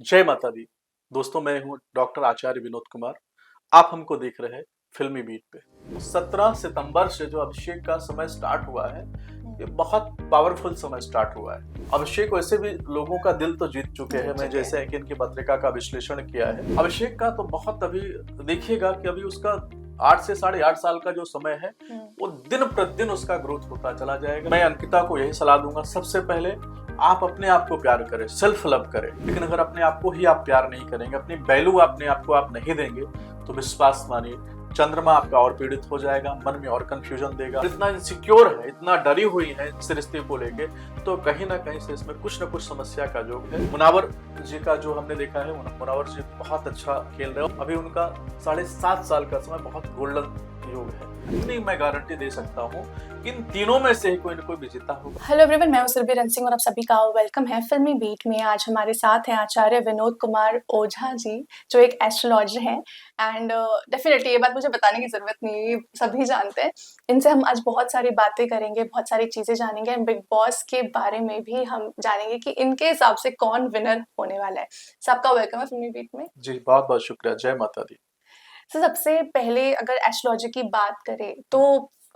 जय माता दी। दोस्तों, मैं हूँ डॉक्टर आचार्य विनोद कुमार। आप हमको देख रहे हैं फिल्मी बीट पे। 17 सितंबर से जो अभिषेक का समय स्टार्ट हुआ है, ये बहुत पावरफुल समय स्टार्ट हुआ है। अभिषेक वैसे भी लोगों का दिल तो जीत चुके हैं। मैं जैसे है कि इनकी पत्रिका का विश्लेषण किया है, अभिषेक का तो बहुत अभी देखिएगा कि अभी उसका 8 से 8.5 साल का जो समय है, वो दिन प्रतिदिन उसका ग्रोथ होता चला जाएगा। मैं अंकिता को यही सलाह दूंगा, सबसे पहले आप अपने आप को प्यार करें, सेल्फ लव करें। लेकिन अगर अपने आप को ही आप प्यार नहीं करेंगे, अपनी वैल्यू अपने आप को आप नहीं देंगे, तो विश्वास मानिए चंद्रमा आपका और पीड़ित हो जाएगा, मन में और कंफ्यूजन देगा। इतना इनसिक्योर है, इतना डरी हुई है इस रिश्ते को लेके, तो कहीं ना कहीं से इसमें कुछ ना कुछ समस्या का योग है। मुनावर जी का जो हमने देखा है, मुनावर जी बहुत अच्छा खेल रहे हो। अभी उनका 7.5 साल का समय बहुत गोल्डन योग है। इतनी मैं गारंटी दे सकता हूँ, इन तीनों में से ही कोई ना कोई विजेता होगा। हेलो एवरीवन, मैं हूं सुरभि रन सिंह और आप सभी का वेलकम है फिल्मी बीट में। आज हमारे साथ हैं आचार्य विनोद कुमार ओझा जी, जो एक एस्ट्रोलॉजर हैं। एंड डेफिनेटली ये बात मुझे बताने की जरूरत नहीं है, सभी जानते हैं। इनसे हम आज बहुत सारी बातें करेंगे, बहुत सारी चीजें जानेंगे एंड बिग बॉस के बारे में भी हम जानेंगे कि इनके हिसाब से कौन विनर होने वाला है। सबका वेलकम है फिल्मी बीट में। जी, बहुत बहुत शुक्रिया। जय माता दी। तो सबसे पहले अगर एस्ट्रोलॉजी की बात करें तो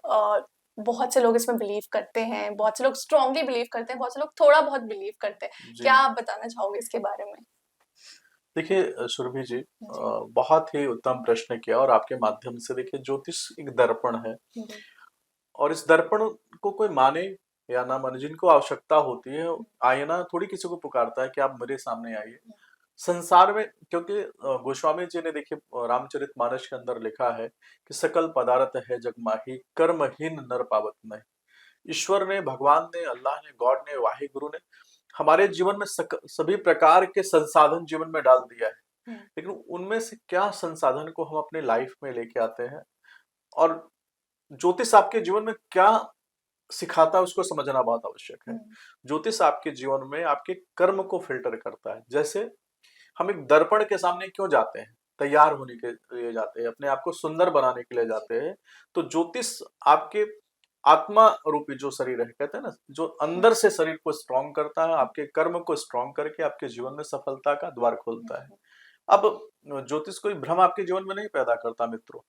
अ, बहुत से लोग इसमें बिलीव करते हैं, बहुत से लोग स्ट्रांगली बिलीव करते हैं, बहुत से लोग थोड़ा बहुत बिलीव करते हैं। जी क्या आप बताना चाहोगे इसके बारे में? देखिए सुरभि जी, जी। बहुत ही उत्तम प्रश्न किया। और आपके माध्यम से देखिए, ज्योतिष एक दर्पण है, जी। और इस दर्पण को कोई माने या ना माने, जिनको आवश्यकता होती है, आईना थोड़ी किसी को पुकारता है कि आप मेरे सामने आइए संसार में। क्योंकि गोस्वामी जी ने देखिए रामचरितमानस के अंदर लिखा है कि सकल पदार्थ है जगमाही, कर्महीन नर पावत नहीं। ईश्वर ने, भगवान ने, अल्लाह ने, गॉड ने, वाहिगुरु ने हमारे जीवन में सभी प्रकार के संसाधन जीवन में डाल दिया है। लेकिन उनमें से क्या संसाधन को हम अपने लाइफ में लेके आते हैं, और ज्योतिष आपके जीवन में क्या सिखाता है, उसको समझना बहुत आवश्यक है। ज्योतिष आपके जीवन में आपके कर्म को फिल्टर करता है। जैसे हम एक दर्पण के सामने क्यों जाते हैं? तैयार होने के लिए जाते हैं, अपने आप को सुंदर बनाने के लिए जाते हैं। तो ज्योतिष आपके आत्मा रूपी जो शरीर है, कहते हैं ना, जो अंदर से शरीर को स्ट्रांग करता है, आपके कर्म को स्ट्रांग करके आपके जीवन में सफलता का द्वार खोलता है। अब ज्योतिष कोई भ्रम आपके जीवन में नहीं पैदा करता मित्रों।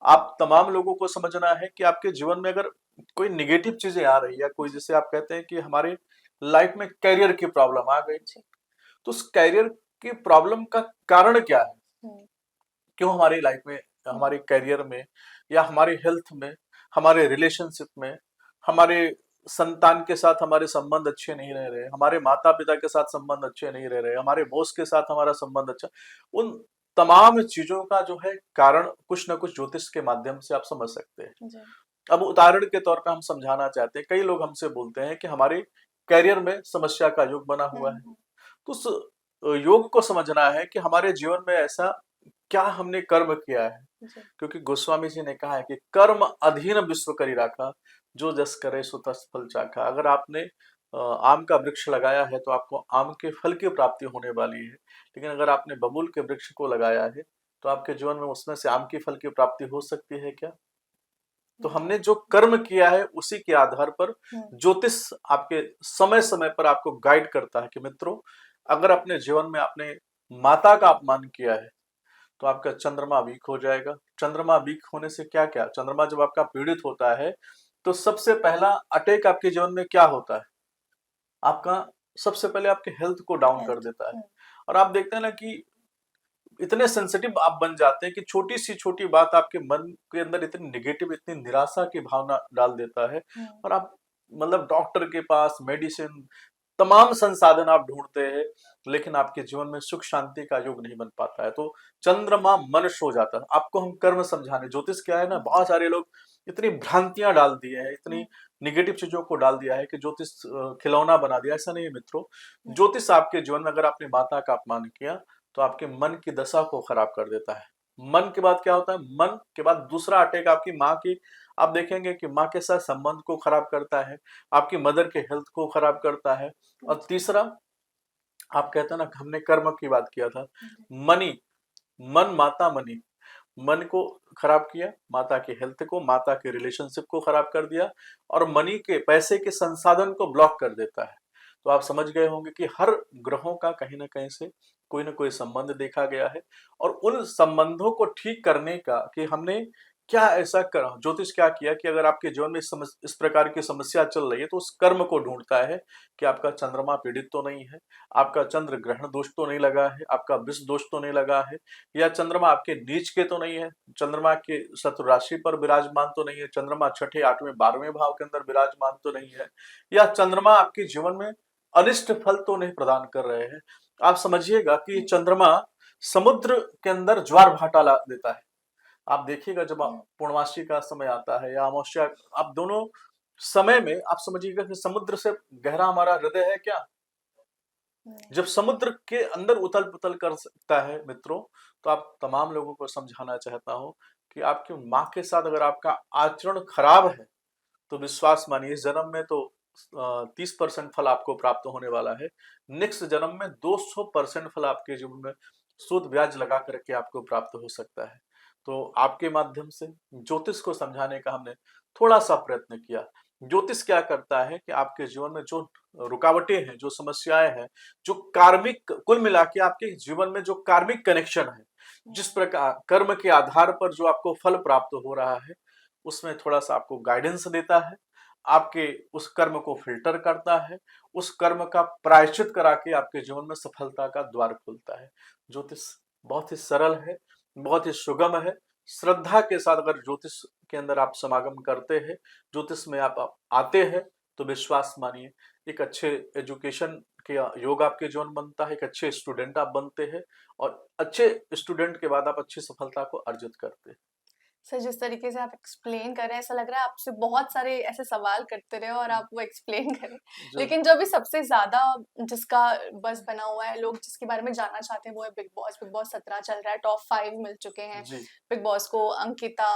आप तमाम लोगों को समझना है कि आपके जीवन में अगर कोई निगेटिव चीजें आ रही है, कोई जैसे आप कहते हैं कि हमारे लाइफ में करियर की प्रॉब्लम आ गई, तो उस करियर की प्रॉब्लम का कारण क्या है? क्यों हमारी लाइफ में, हमारे करियर में, या हमारे हेल्थ में, हमारे रिलेशनशिप में, हमारे संतान के साथ हमारे संबंध अच्छे नहीं रह रहे, हमारे माता पिता के साथ संबंध अच्छे नहीं रह रहे, हमारे बॉस के साथ हमारा संबंध अच्छा, उन तमाम चीजों का जो है कारण कुछ ना कुछ ज्योतिष के माध्यम से आप समझ सकते हैं। अब उदाहरण के तौर पे हम समझाना चाहते हैं, कई लोग हमसे बोलते हैं कि हमारे करियर में समस्या का योग बना हुआ है। तो उस योग को समझना है कि हमारे जीवन में ऐसा क्या हमने कर्म किया है। क्योंकि गोस्वामी जी ने कहा है कि कर्म अधीन विश्व करी राखा, जो जस करे सो तस फल चाखा। अगर आपने आम का वृक्ष लगाया है तो आपको आम के फल की प्राप्ति होने वाली है। लेकिन अगर आपने बबूल के वृक्ष को लगाया है, तो आपके जीवन में उसमें से आम की फल की प्राप्ति हो सकती है क्या? तो हमने जो कर्म किया है उसी के आधार पर ज्योतिष आपके समय समय पर आपको गाइड करता है कि मित्रों, अगर अपने जीवन में आपने माता का अपमान किया है, तो आपका चंद्रमा वीक हो जाएगा। चंद्रमा वीक होने से क्या क्या, चंद्रमा जब आपका पीड़ित होता है, तो सबसे पहला अटैक आपके जीवन में क्या होता है? आपका सबसे पहले आपके हेल्थ को डाउन कर देता है। और आप देखते हैं ना कि इतने सेंसिटिव आप बन जाते हैं कि छोटी सी छोटी बात आपके मन के अंदर इतनी निगेटिव, इतनी निराशा की भावना डाल देता है। और आप मतलब डॉक्टर के पास मेडिसिन, तमाम संसाधन आप ढूंढते हैं, लेकिन आपके जीवन में सुख शांति का योग नहीं बन पाता है। तो चंद्रमा मनुष्य हो जाता है। आपको हम कर्म समझाने, ज्योतिष क्या है ना, बहुत सारे लोग इतनी भ्रांतियां डाल दिए हैं, इतनी निगेटिव चीजों को डाल दिया है कि ज्योतिष खिलौना बना दिया। ऐसा नहीं है मित्रों। ज्योतिष आपके जीवन में, अगर आपने माता का अपमान किया, तो आपके मन की दशा को खराब कर देता है। मन के बाद क्या होता है? मन के बाद दूसरा अटैक आपकी माँ की, आप देखेंगे कि माँ के साथ संबंध को खराब करता है, आपकी मदर के हेल्थ को खराब करता है। और तीसरा, आप कहते हैं ना, हमने कर्म की बात किया था, मनी, मन माता मनी, मन को खराब किया, माता के हेल्थ को, माता के रिलेशनशिप को खराब कर दिया, और मनी के, पैसे के संसाधन को ब्लॉक कर देता है। तो आप समझ गए होंगे कि हर ग्रहों का कहीं न कहीं से कोई न कोई संबंध देखा गया है और उन संबंधों को ठीक करने का कि हमने क्या ऐसा कर ज्योतिष क्या किया कि अगर आपके जीवन में इस प्रकार की समस्या चल रही है तो उस कर्म को ढूँढता है कि आपका चंद्रमा पीड़ित तो नहीं है, आपका चंद्र ग्रहण दोष तो नहीं लगा है, आपका विष दोष तो नहीं लगा है या चंद्रमा आपके नीच के तो नहीं है, चंद्रमा के शत्रु राशि पर विराजमान तो नहीं है, चंद्रमा छठे, 8वें, 12वें भाव के अंदर विराजमान तो नहीं है या चंद्रमा आपके जीवन में अनिष्ट फल तो नहीं प्रदान कर रहे हैं। आप समझिएगा कि चंद्रमा समुद्र के अंदर ज्वार-भाटा ला देता है। आप देखिएगा जब पूर्णमासी का समय आता है या अमावस्या, आप दोनों समय में आप समझिएगा कि समुद्र से गहरा हमारा हृदय है क्या? जब समुद्र के अंदर उथल-पुथल कर सकता है मित्रों, तो आप तमाम लोगों को समझाना चाहता हूँ कि आपकी माँ के साथ अगर आपका आचरण खराब है, तो विश्वास मानिए इस जन्म में तो 30% फल आपको प्राप्त होने वाला है। नेक्स्ट जन्म में 200% फल आपके जीवन में सूद ब्याज लगा करके आपको प्राप्त हो सकता है। तो आपके माध्यम से ज्योतिष को समझाने का हमने थोड़ा-सा प्रयत्न किया। ज्योतिष क्या करता है कि आपके जीवन में जो रुकावटें हैं, जो समस्याएँ हैं, जो कार्मिक कुल मिला के आपके जीवन में जो कार्मिक कनेक्शन है, जिस प्रकार कर्म के आधार पर जो आपको फल प्राप्त हो रहा है, उसमें थोड़ा-सा आपको गाइडेंस देता है, आपके उस कर्म को फ़िल्टर करता है, उस कर्म का प्रायश्चित करा के आपके जीवन में सफलता का द्वार खोलता है। ज्योतिष बहुत ही सरल है, बहुत ही सुगम है। श्रद्धा के साथ अगर ज्योतिष के अंदर आप समागम करते हैं, ज्योतिष में आप आते हैं, तो विश्वास मानिए एक अच्छे एजुकेशन के योग आपके जीवन बनता है, एक अच्छे स्टूडेंट आप बनते हैं और अच्छे स्टूडेंट के बाद आप अच्छी सफलता को अर्जित करते हैं। सर, जिस तरीके से आप एक्सप्लेन कर रहे हैं, ऐसा लग रहा है आपसे बहुत सारे ऐसे सवाल करते रहे और आप वो एक्सप्लेन करें। जो लेकिन जो अभी सबसे ज़्यादा जिसका बज़ बना हुआ है, लोग जिसके बारे में जानना चाहते हैं, वो है बिग बॉस। बिग बॉस 17 चल रहा है, टॉप 5 मिल चुके हैं जी, बिग बॉस को अंकिता,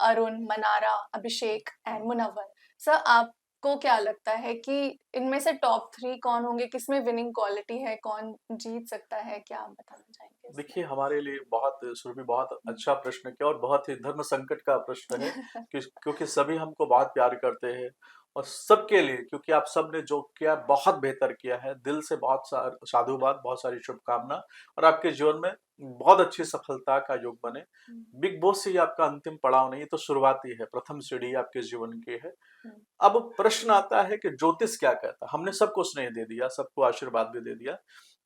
अरुण, मनारा, अभिषेक एंड मुनव्वर। सर, आपको क्या लगता है कि इनमें से टॉप 3 कौन होंगे? किसमें विनिंग क्वालिटी है? कौन जीत सकता है? क्या आप बताना चाहेंगे इसमें? देखिए हमारे लिए बहुत सुरभि बहुत हुँ। अच्छा प्रश्न किया और बहुत ही धर्म संकट का प्रश्न है क्योंकि सभी हमको बहुत प्यार करते हैं और सबके लिए क्योंकि आप सब ने जो किया बहुत बेहतर किया है, दिल से बहुत साधुवाद, बहुत सारी शुभकामना और आपके जीवन में बहुत अच्छी सफलता का योग बने। हुँ, बिग बॉस ही आपका अंतिम पड़ाव नहीं, ये तो शुरुआती है, प्रथम सीढ़ी आपके जीवन की है। हुँ, अब प्रश्न आता है कि ज्योतिष क्या कहता है? हमने सबको स्नेह दे दिया, सबको आशीर्वाद भी दे दिया,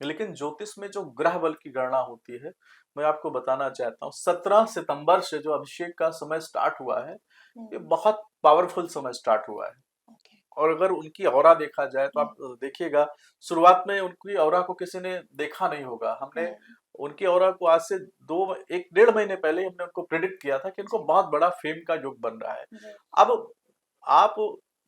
लेकिन ज्योतिष में जो ग्रह बल की गणना होती है, मैं आपको बताना चाहता हूँ 17 सितंबर से जो अभिषेक का समय स्टार्ट हुआ है, ये हुँ, बहुत पावरफुल समय स्टार्ट हुआ है। ओके। और अगर उनकी ऑरा देखा जाए तो हुँ, आप देखिएगा शुरुआत में उनकी ऑरा को किसी ने देखा नहीं होगा। हमने हुँ, उनकी ऑरा को आज से 2 1 डेढ़ महीने पहले ही हमने उनको प्रेडिक्ट किया था कि इनको बहुत बड़ा फेम का योग बन रहा है। जी, अब आप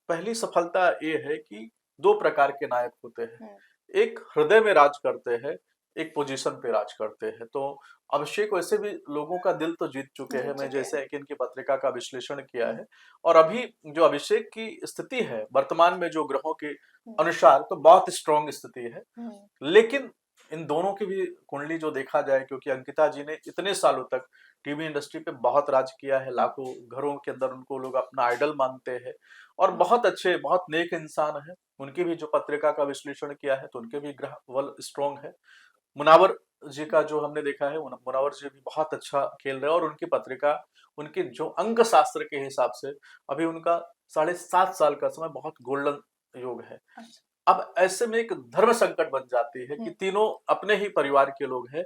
पहली सफलता ये है कि 2 प्रकार के नायक होते हैं। हुँ, एक हृदय में राज करते हैं, एक पोजीशन पे राज करते हैं। तो अभिषेक वैसे भी लोगों का दिल तो जीत चुके हैं, जीत मैं चुके जैसे हैं। कि इनकी पत्रिका का विश्लेषण किया हुँ, है और अभी जो अभिषेक की स्थिति है, वर्तमान में जो ग्रहों के हुँ, अनुसार तो बहुत स्ट्रॉन्ग स्थिति है। हुँ, लेकिन इन दोनों की भी कुंडली जो देखा जाए क्योंकि अंकिता जी ने इतने सालों तक टीवी इंडस्ट्री पे बहुत राज किया है, हुँ, लाखों घरों के अंदर उनको लोग अपना आइडल मानते हैं और हुँ, बहुत अच्छे, बहुत नेक इंसान हैं। उनकी भी जो पत्रिका का विश्लेषण किया है, तो उनके भी ग्रह बल स्ट्रॉन्ग है। मुनावर जी हुँ, का जो हमने देखा है, मुनावर जी भी बहुत अच्छा खेल रहे हैं और उनकी पत्रिका, उनके जो अंक शास्त्र के हिसाब से अभी उनका 7.5 साल का समय बहुत गोल्डन योग है। अच्छा, अब ऐसे में एक धर्म संकट बन जाती है कि हुँ, तीनों अपने ही परिवार के लोग हैं,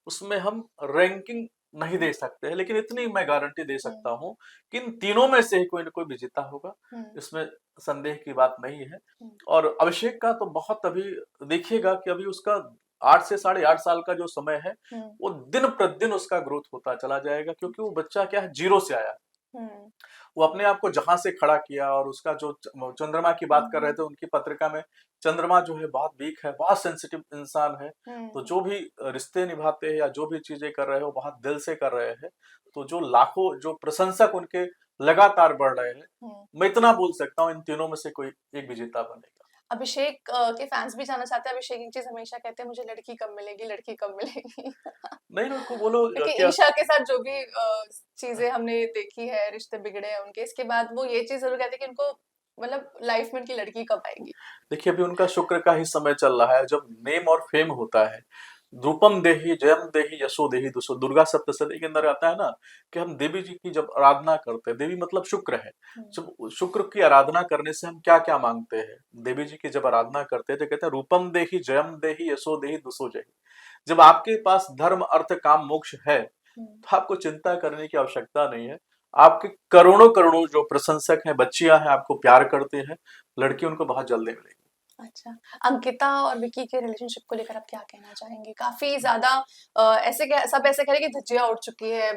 उसमें हम रैंकिंग नहीं दे सकते हैं, लेकिन इतनी मैं गारंटी दे सकता हुँ, हूँ कि इन तीनों में से ही कोई न कोई विजेता होगा, हुँ, इसमें संदेह की बात नहीं है। हुँ, और अभिषेक का तो बहुत अभी देखिएगा कि अभी उसका 8 से साढ़े 8 साल का जो समय है, हुँ, वो दिन-प्रतिदिन उसका ग्रोथ होता चला जाएगा क्योंकि वो बच्चा क्या है, ज़ीरो से आया। हुँ, वो अपने आप को जहाँ से खड़ा किया और उसका जो चंद्रमा की बात कर रहे हुँ, थे उनकी पत्रिका में, चंद्रमा जो है बहुत वीक है, बहुत सेंसिटिव इंसान है। तो हुँ, जो भी रिश्ते निभाते हैं या जो भी चीज़ें कर रहे हैं, वो बहुत दिल से कर रहे हैं। तो जो लाखों जो प्रशंसक उनके लगातार बढ़ रहे हैं, हुँ। मैं इतना बोल सकता हूँ इन तीनों में से कोई एक विजेता बनेगा। अभिषेक के फैन्स भी जानना चाहते हैं, अभिषेक एक चीज़ हमेशा कहते हैं मुझे लड़की कब मिलेगी, लड़की कब मिलेगी? नहीं, उनको बोलो क्योंकि क्या ईशा के साथ जो भी चीज़ें हमने देखी है, रिश्ते बिगड़े हैं उनके, इसके बाद वो ये चीज़ ज़रूर कहते हैं कि उनको मतलब लाइफ में उनकी लड़की कब आएगी? देखिए अभी उनका शुक्र का ही समय चल रहा है जब नेम और फेम होता है। रूपम देहि जयम देहि यशो देहि दुसो, दुर्गा सप्तशती के अंदर आता है ना कि हम देवी जी की जब आराधना करते हैं, देवी मतलब शुक्र है। हम्म, जब शुक्र की आराधना करने से हम क्या क्या मांगते हैं, देवी जी की जब आराधना करते हैं तो कहते हैं रूपम देहि जयम देहि यशो देहि दुसो जहि। जब आपके पास धर्म अर्थ काम मोक्ष है हम्म। तो आपको चिंता करने की आवश्यकता नहीं है। आपके करोड़ों करोड़ों जो प्रशंसक हैं, बच्चियां हैं, आपको प्यार करते हैं, लड़की उनको बहुत जल्दी मिलेगी। अच्छा, अंकिता और विकी के रिलेशनशिप को लेकर आप क्या कहना चाहेंगे? काफ़ी ज़्यादा ऐसे कह सब ऐसे कह रहे हैं कि धज्जियाँ उड़ चुकी है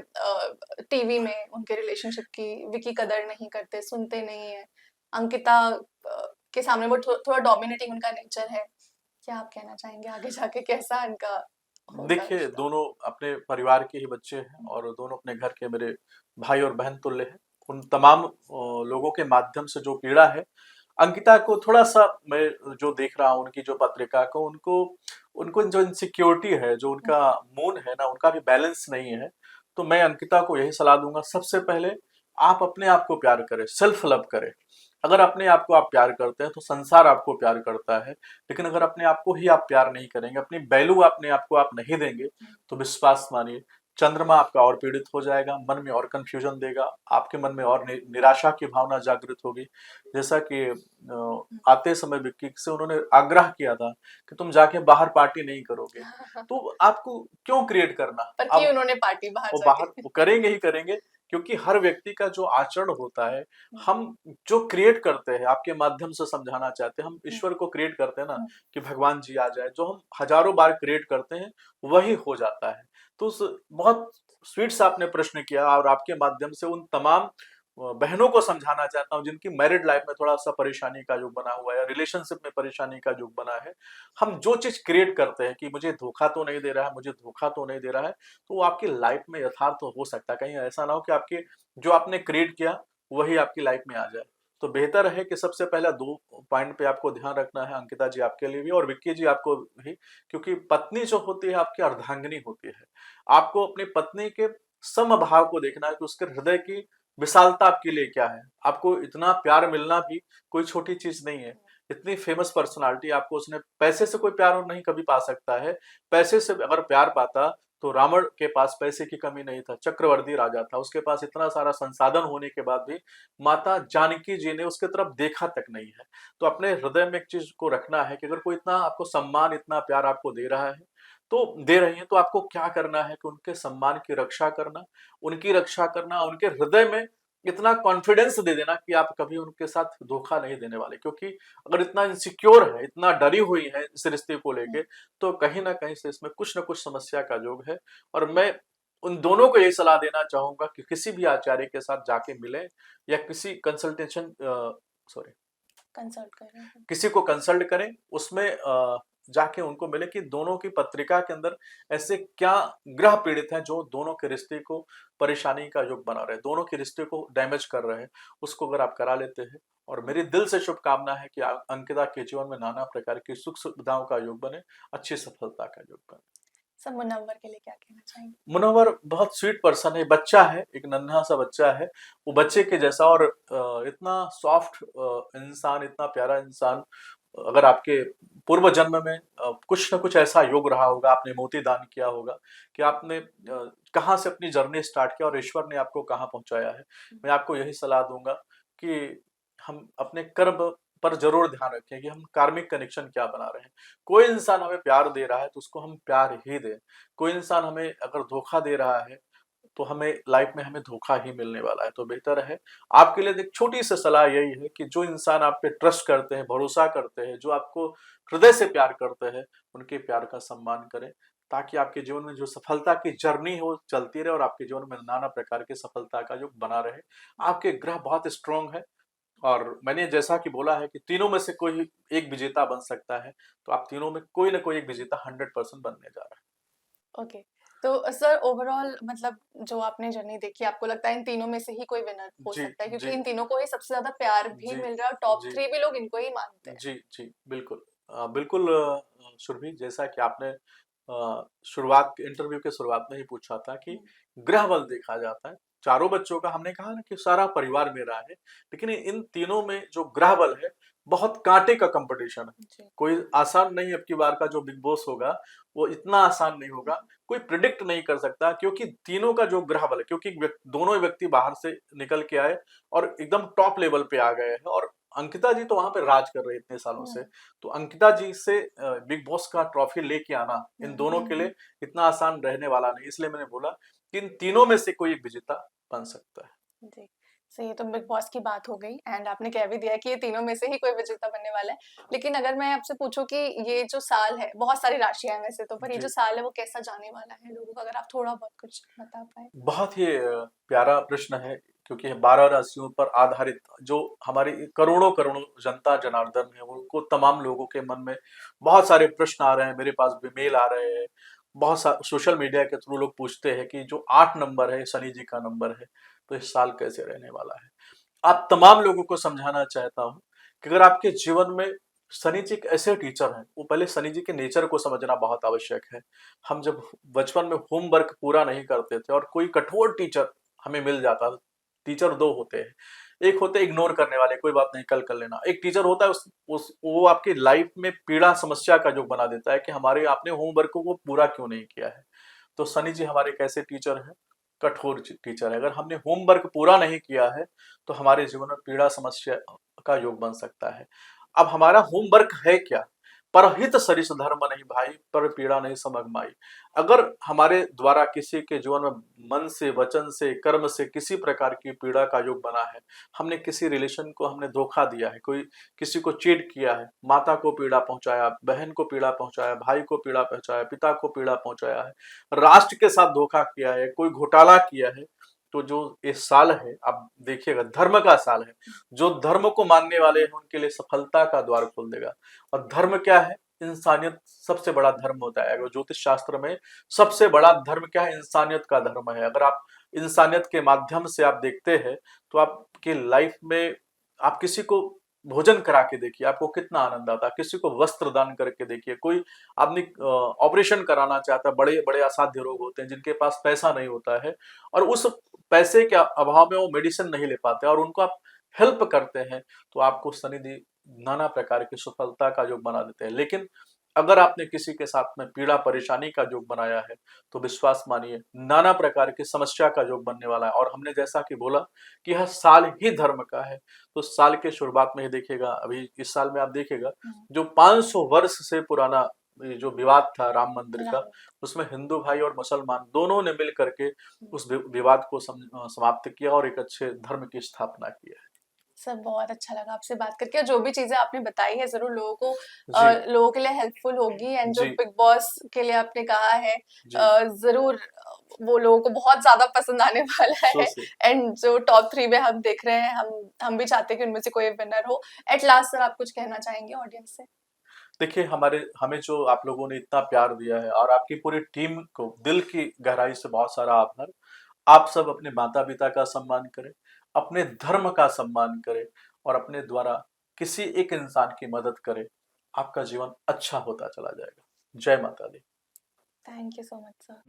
टीवी में उनके रिलेशनशिप की। विकी कदर नहीं करते, सुनते नहीं हैं। अंकिता के सामने वो थोड़ा डोमिनेटिंग उनका नेचर है। क्या आप कहना चाहेंगे आगे जाके कैसा इनका होगा देखिए रिश्ता? दोनों अपने परिवार के ही बच्चे हैं हुँ, और दोनों अपने घर के मेरे भाई और बहन तुल्य हैं। उन तमाम लोगों के माध्यम से जो पीड़ा है, अंकिता को थोड़ा सा मैं जो देख रहा हूँ उनकी जो पत्रिका को, उनको उनको जो इनसिक्योरिटी है, जो हुँ, उनका मूड है ना, उनका भी बैलेंस नहीं है। तो मैं अंकिता को यही सलाह दूंगा, सबसे पहले आप अपने आप को प्यार करें, सेल्फ लव करें। अगर अपने आप को आप प्यार करते हैं तो संसार आपको प्यार करता है। लेकिन अगर अपने आप को ही आप प्यार नहीं करेंगे, अपनी वैल्यू अपने आप को आप नहीं देंगे, हुँ, तो विश्वास मानिए चंद्रमा आपका और पीड़ित हो जाएगा, मन में और कंफ्यूजन देगा, आपके मन में और निराशा की भावना जागृत होगी। जैसा कि हुँ। आते समय विक्की से उन्होंने आग्रह किया था कि तुम जाके बाहर पार्टी नहीं करोगे, तो आपको क्यों क्रिएट करना पर की अब। उन्होंने पार्टी बाहर वो बाहर जाके। वो करेंगे ही करेंगे, क्योंकि हर व्यक्ति का जो आचरण होता है, हुँ, हम जो क्रिएट करते हैं, आपके माध्यम से समझाना चाहते हैं, हम हुँ, ईश्वर को क्रिएट करते हैं ना हुँ, कि भगवान जी आ जाए, जो हम हजारों बार क्रिएट करते हैं वही हो जाता है। तो उस बहुत स्वीट सा आपने प्रश्न किया और आपके माध्यम से उन तमाम बहनों को समझाना चाहता हूँ जिनकी मैरिड लाइफ में थोड़ा सा परेशानी का युग बना हुआ है, रिलेशनशिप में परेशानी का युग बना है। हम जो चीज क्रिएट करते हैं कि मुझे धोखा तो नहीं दे रहा है, मुझे धोखा तो नहीं दे रहा है, तो वो आपकी लाइफ में यथार्थ हो सकता है। कहीं ऐसा ना हो कि आपके जो आपने क्रिएट किया वही आपकी लाइफ में आ जाए। तो बेहतर है कि सबसे पहला 2 पॉइंट पे आपको ध्यान रखना है, अंकिता जी आपके लिए भी और विक्की जी आपको भी, क्योंकि पत्नी जो होती है आपकी अर्धांगिनी होती है। आपको अपनी पत्नी के समभाव को देखना है कि उसके हृदय की विशालता आपके लिए क्या है। आपको इतना प्यार मिलना भी कोई छोटी चीज़ नहीं है। इतनी फेमस पर्सनैलिटी आपको उसने, पैसे से कोई प्यार नहीं कभी पा सकता है। पैसे से अगर प्यार पाता तो रावण के पास पैसे की कमी नहीं था, चक्रवर्ती राजा था, उसके पास इतना सारा संसाधन होने के बाद भी माता जानकी जी ने उसके तरफ देखा तक नहीं है। तो अपने हृदय में एक चीज को रखना है कि अगर कोई इतना आपको सम्मान, इतना प्यार आपको दे रहा है, तो दे रही है, तो आपको क्या करना है कि उनके सम्मान की रक्षा करना, उनकी रक्षा करना, उनके हृदय में इतना कॉन्फिडेंस दे देना कि आप कभी उनके साथ धोखा नहीं देने वाले। क्योंकि अगर इतना इनसिक्योर है, इतना डरी हुई है इस रिश्ते को लेके, तो कहीं न कहीं से इसमें कुछ न कुछ समस्या का योग है। और मैं उन दोनों को यही सलाह देना चाहूँगा कि किसी भी आचार्य के साथ जाके मिलें या किसी कंसल्टेशन सॉरी कंसल्ट कर रहे हैं। किसी को कंसल्ट करें, उसमें जाके उनको मिले कि दोनों की पत्रिका के अंदर ऐसे क्या ग्रह पीड़ित हैं जो दोनों के रिश्ते को परेशानी का युग बना रहे हैं, दोनों के रिश्ते को डैमेज कर रहे हैं, उसको अगर आप करा लेते हैं। और मेरी दिल से शुभकामना है कि अंकिता के जीवन में नाना प्रकार की सुख सुविधाओं का युग बने, अच्छी सफलता का युग बने। सब मुनव्वर के लिए क्या कहना चाहेंगे? मुनव्वर बहुत स्वीट पर्सन है, बच्चा है, एक नन्हा सा बच्चा है, वो बच्चे के जैसा और इतना सॉफ्ट इंसान, इतना प्यारा इंसान। अगर आपके पूर्व जन्म में कुछ न कुछ ऐसा योग रहा होगा, आपने मोती दान किया होगा कि आपने कहाँ से अपनी जर्नी स्टार्ट किया और ईश्वर ने आपको कहाँ पहुंचाया है। मैं आपको यही सलाह दूंगा कि हम अपने कर्म पर जरूर ध्यान रखें कि हम कार्मिक कनेक्शन क्या बना रहे हैं। कोई इंसान हमें प्यार दे रहा है तो उसको हम प्यार ही दें। कोई इंसान हमें अगर धोखा दे रहा है तो हमें लाइफ में हमें धोखा ही मिलने वाला है। तो बेहतर है, आपके लिए एक छोटी सी सलाह यही है कि जो इंसान आप पे ट्रस्ट करते हैं, भरोसा करते हैं, जो आपको हृदय से प्यार करते हैं, उनके प्यार का सम्मान करें, ताकि आपके जीवन में जो सफलता की जर्नी है वो चलती रहे और आपके जीवन में नाना प्रकार की सफलता का युग बना रहे। आपके ग्रह बहुत स्ट्रांग है और मैंने जैसा कि बोला है कि तीनों में से कोई एक विजेता बन सकता है, तो आप तीनों में कोई ना कोई एक विजेता 100% बनने जा रहा ओके। तो सर ओवरऑल मतलब जो आपने जर्नी देखी आपको लगता है इन तीनों में से ही कोई विनर है। हो जी, सकता है क्योंकि जी, इन तीनों को ही सबसे ज़्यादा प्यार भी जी, मिल रहा है और टॉप जी, 3 भी लोग इनको ही मानते हैं। जी, जी, बिल्कुल। बिल्कुल सुरभि, जैसा कि आपने शुरुआत इंटरव्यू के शुरुआत में ही पूछा था कि हुँ, ग्रह बल देखा जाता है, चारों बच्चों का, हमने कहा ना कि सारा परिवार मेरा है, लेकिन इन तीनों में जो ग्रह बल है, बहुत कांटे का कंपटीशन है। जी। कोई आसान नहीं, अब की बार का जो बिग बॉस होगा वो इतना आसान नहीं होगा, कोई प्रिडिक्ट नहीं कर सकता, क्योंकि तीनों का जो ग्रह बल है, क्योंकि दोनों व्यक्ति बाहर से निकल के आए और एकदम टॉप लेवल पे आ गए हैं, और अंकिता जी तो वहां पे राज कर रहे हैं इतने सालों से। तो अंकिता जी से बिग बॉस का ट्रॉफी लेके आना इन दोनों के लिए इतना आसान रहने वाला नहीं, इसलिए मैंने बोला कि इन तीनों में से कोई एक विजेता बन सकता है। जी। सो ये तो बिग बॉस की बात हो गई एंड आपने कह भी दिया कि ये तीनों में से ही कोई विजेता बनने वाला है। लेकिन अगर मैं आपसे पूछूं कि ये जो साल है, बहुत सारी राशियां हैं वैसे तो, पर ये जो जी, साल है वो कैसा जाने वाला है लोगों का, अगर आप थोड़ा बहुत कुछ बता पाए? बहुत ही प्यारा प्रश्न है, क्योंकि 12 राशियों पर आधारित जो हमारी करोड़ों करोड़ों जनता जनार्दन है, उनको तमाम लोगों के मन में बहुत सारे प्रश्न आ रहे हैं, मेरे पास भी मेल आ रहे हैं, बहुत सा सोशल मीडिया के थ्रू लोग पूछते हैं कि जो 8 नंबर है, शनि जी का नंबर है, तो इस साल कैसे रहने वाला है। आप तमाम लोगों को समझाना चाहता हूँ कि अगर आपके जीवन में शनि जी एक ऐसे टीचर हैं, वो पहले शनि जी के नेचर को समझना बहुत आवश्यक है। हम जब बचपन में होमवर्क पूरा नहीं करते थे और कोई कठोर टीचर हमें मिल जाता था, टीचर दो होते हैं, एक होते इग्नोर करने वाले, कोई बात नहीं कल कर लेना, एक टीचर होता है उस वो आपकी लाइफ में पीड़ा समस्या का योग बना देता है कि हमारे आपने होमवर्क को पूरा क्यों नहीं किया है। तो शनि जी हमारे कैसे टीचर हैं, कठोर टीचर है। अगर हमने होमवर्क पूरा नहीं किया है तो हमारे जीवन में पीड़ा समस्या का योग बन सकता है। अब हमारा होमवर्क है क्या? परहित सरिस धर्म नहीं भाई, पर पीड़ा नहीं समझ माई। अगर हमारे द्वारा किसी के जीवन में मन से, वचन से, कर्म से किसी प्रकार की पीड़ा का योग बना है, हमने किसी रिलेशन को हमने धोखा दिया है, कोई किसी को चीट किया है, माता को पीड़ा पहुंचाया, बहन को पीड़ा पहुंचाया, भाई को पीड़ा पहुंचाया, पिता को पीड़ा पहुंचाया है, राष्ट्र के साथ धोखा किया है, कोई घोटाला किया है, तो जो ये साल है, आप देखिएगा धर्म का साल है। जो धर्म को मानने वाले हैं उनके लिए सफलता का द्वार खोल देगा। और धर्म क्या है? इंसानियत सबसे बड़ा धर्म होता है। अगर ज्योतिष शास्त्र में सबसे बड़ा धर्म क्या है? इंसानियत का धर्म है। अगर आप इंसानियत के माध्यम से आप देखते हैं तो आपकी लाइफ में आप किसी को भोजन करा के देखिए, आपको कितना आनंद आता है। किसी को वस्त्र दान करके देखिए। कोई आदमी ऑपरेशन कराना चाहता है, बड़े बड़े असाध्य रोग होते हैं जिनके पास पैसा नहीं होता है, और उस पैसे के अभाव में वो मेडिसिन नहीं ले पाते और उनको आप हेल्प करते हैं, तो आपको शनिदेव नाना प्रकार की सफलता का योग बना देते हैं। लेकिन अगर आपने किसी के साथ में पीड़ा परेशानी का योग बनाया है तो विश्वास मानिए नाना प्रकार की समस्या का योग बनने वाला है। और हमने जैसा कि बोला कि यह साल ही धर्म का है, तो साल के शुरुआत में ही देखिएगा, अभी इस साल में आप देखिएगा जो 500 वर्ष से पुराना ये जो विवाद था राम मंदिर का, राइट। उसमें हिंदू भाई और मुसलमान दोनों ने मिल करके उस विवाद को समाप्त किया और एक अच्छे धर्म की स्थापना की है। सर बहुत अच्छा लगा आपसे बात करके, और जो भी चीजें आपने बताई है जरूर लोगों को जी, लोगों के लिए हेल्पफुल होगी, एंड जो जी, बिग बॉस के लिए आपने कहा है जी, जरूर वो लोगों को बहुत ज्यादा पसंद आने वाला सो है। से एंड जो टॉप 3 में हम देख रहे हैं, हम भी चाहते हैं कि उनमें से कोई विनर हो। एट लास्ट सर आप कुछ कहना चाहेंगे ऑडियंस से? देखिए हमें जो आप लोगों ने इतना प्यार दिया है और आपकी पूरी टीम को दिल की गहराई से बहुत सारा आभार। आप सब अपने माता-पिता का सम्मान करें, अपने धर्म का सम्मान करें और अपने द्वारा किसी एक इंसान की मदद करें। आपका जीवन अच्छा होता चला जाएगा। जय माता दी। Thank you so much sir.